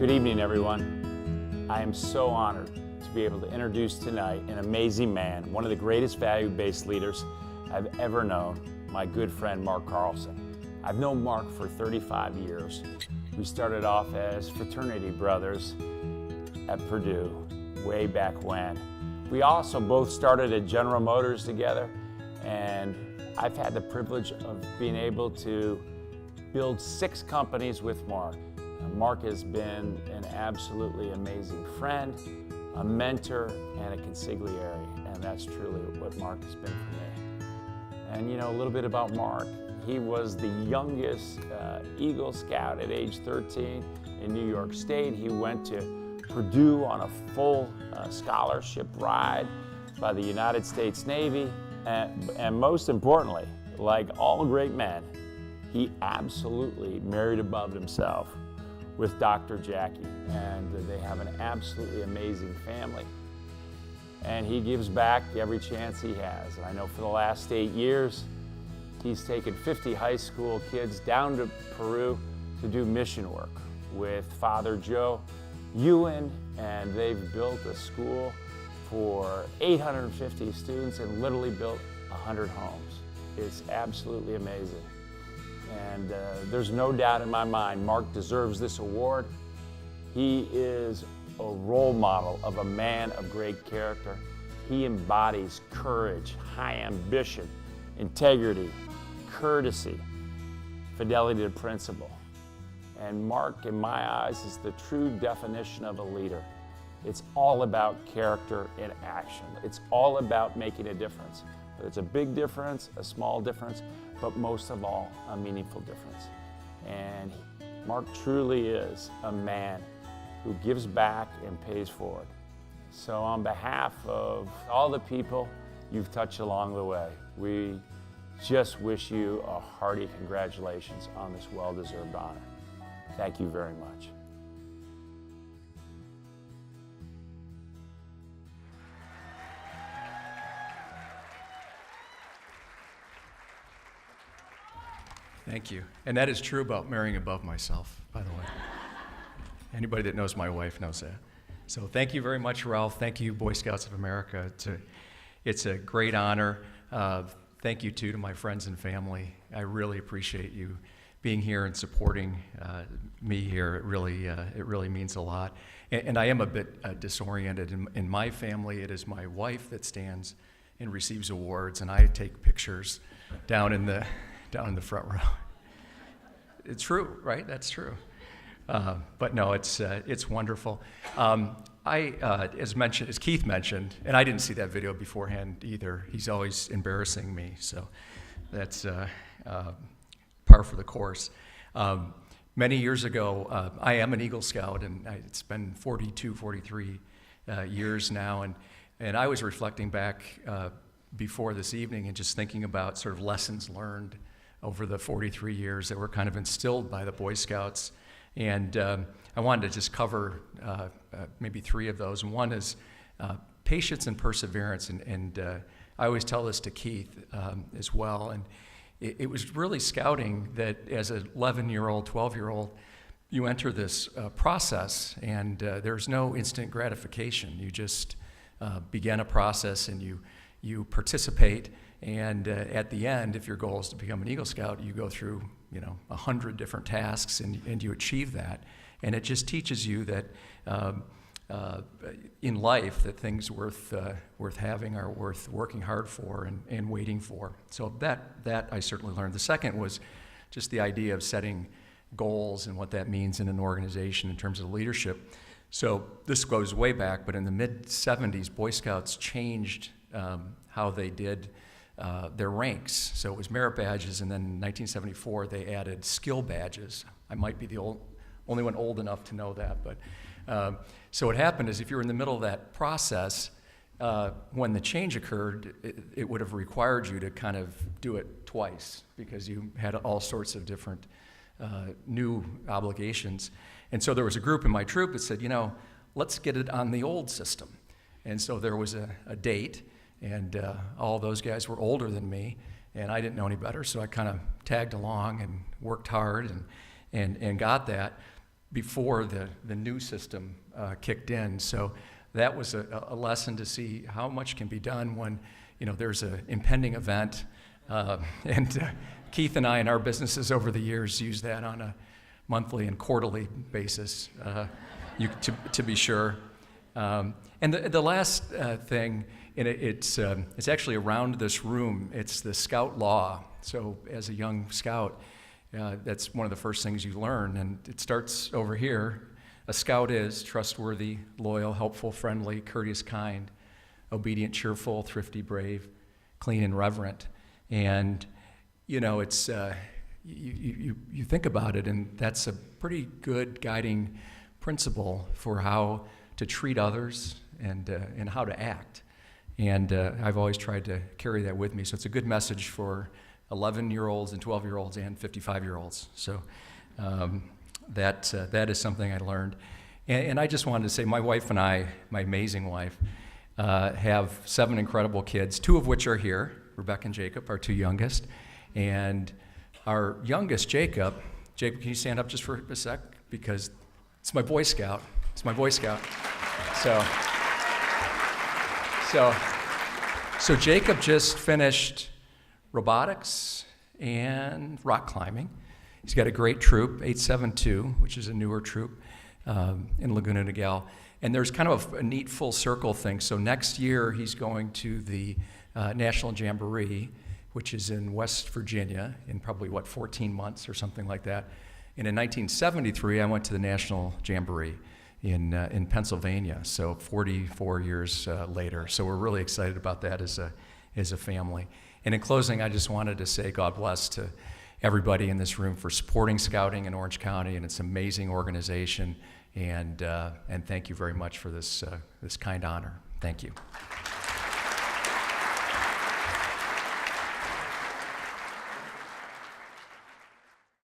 Good evening, everyone. I am so honored to be able to introduce tonight an amazing man, one of the greatest value-based leaders I've ever known, my good friend, Marc Carlson. I've known Marc for 35 years. We started off as fraternity brothers at Purdue way back when. We also both started at General Motors together, and I've had the privilege of being able to build 6 companies with Marc. Marc has been an absolutely amazing friend, a mentor, and a consigliere, and that's truly what Marc has been for me. And you know, a little bit about Marc. He was the youngest Eagle Scout at age 13 in New York State. He went to Purdue on a full scholarship ride by the United States Navy, and most importantly, like all great men, he absolutely married above himself with Dr. Jackie, and they have an absolutely amazing family. And he gives back every chance he has. And I know for the last 8 years, he's taken 50 high school kids down to Peru to do mission work with Father Joe Ewan, and they've built a school for 850 students and literally built 100 homes. It's absolutely amazing. And there's no doubt in my mind, Marc deserves this award. He is a role model of a man of great character. He embodies courage, high ambition, integrity, courtesy, fidelity to principle. And Marc, in my eyes, is the true definition of a leader. It's all about character in action. It's all about making a difference. Whether it's a big difference, a small difference, but most of all, a meaningful difference. And Marc truly is a man who gives back and pays forward. So on behalf of all the people you've touched along the way, we just wish you a hearty congratulations on this well-deserved honor. Thank you very much. Thank you. And that is true about marrying above myself, by the way. Anybody that knows my wife knows that. So thank you very much, Ralph. Thank you, Boy Scouts of America. It's a great honor. Thank you, too, to my friends and family. I really appreciate you being here and supporting me here. It really means a lot. And I am a bit disoriented. In my family, it is my wife that stands and receives awards, and I take pictures down in the front row. It's true, right? That's true. But no, it's wonderful. As Keith mentioned, and I didn't see that video beforehand either. He's always embarrassing me, so that's par for the course. Many years ago, I am an Eagle Scout, and it's been 43 years now, and I was reflecting back before this evening and just thinking about sort of lessons learned over the 43 years that were kind of instilled by the Boy Scouts. And I wanted to just cover maybe 3 of those. And one is patience and perseverance. And I always tell this to Keith as well. And it was really scouting that as an 11-year-old, 12-year-old, you enter this process, and there's no instant gratification. You just begin a process, and you participate. And at the end, if your goal is to become an Eagle Scout, you go through 100 different tasks, and you achieve that. And it just teaches you that in life, that things worth having are worth working hard for and waiting for. So that I certainly learned. The second was just the idea of setting goals and what that means in an organization in terms of leadership. So this goes way back, but in the mid-'70s, Boy Scouts changed how they did their ranks. So it was merit badges, and then in 1974 they added skill badges. I might be the only one old enough to know that, but so what happened is if you were in the middle of that process, when the change occurred, it would have required you to kind of do it twice because you had all sorts of different new obligations. And so there was a group in my troop that said, let's get it on the old system. And so there was a date, and all those guys were older than me, and I didn't know any better, so I kind of tagged along and worked hard and got that. before the new system kicked in. So that was a lesson to see how much can be done when there's an impending event. And Keith and I in our businesses over the years use that on a monthly and quarterly basis, to be sure. And the last thing, and it's actually around this room, it's the Scout Law. So as a young Scout, that's one of the first things you learn, and it starts over here. A Scout is trustworthy, loyal, helpful, friendly, courteous, kind, obedient, cheerful, thrifty, brave, clean, and reverent. And it's you think about it, and that's a pretty good guiding principle for how to treat others and how to act. And I've always tried to carry that with me. So it's a good message for 11-year-olds and 12-year-olds and 55-year-olds. So that is something I learned. And I just wanted to say, my wife and I, my amazing wife, have 7 incredible kids, 2 of which are here, Rebecca and Jacob, our 2 youngest. And our youngest, Jacob, can you stand up just for a sec? Because it's my Boy Scout. It's my Boy Scout. So Jacob just finished robotics and rock climbing. He's got a great troop, 872, which is a newer troop in Laguna Niguel. And there's kind of a neat full circle thing. So next year he's going to the National Jamboree, which is in West Virginia, in probably, 14 months or something like that. And in 1973, I went to the National Jamboree in Pennsylvania, so 44 years later. So we're really excited about that as a family. And in closing, I just wanted to say God bless to everybody in this room for supporting Scouting in Orange County and its amazing organization. And thank you very much for this kind honor. Thank you.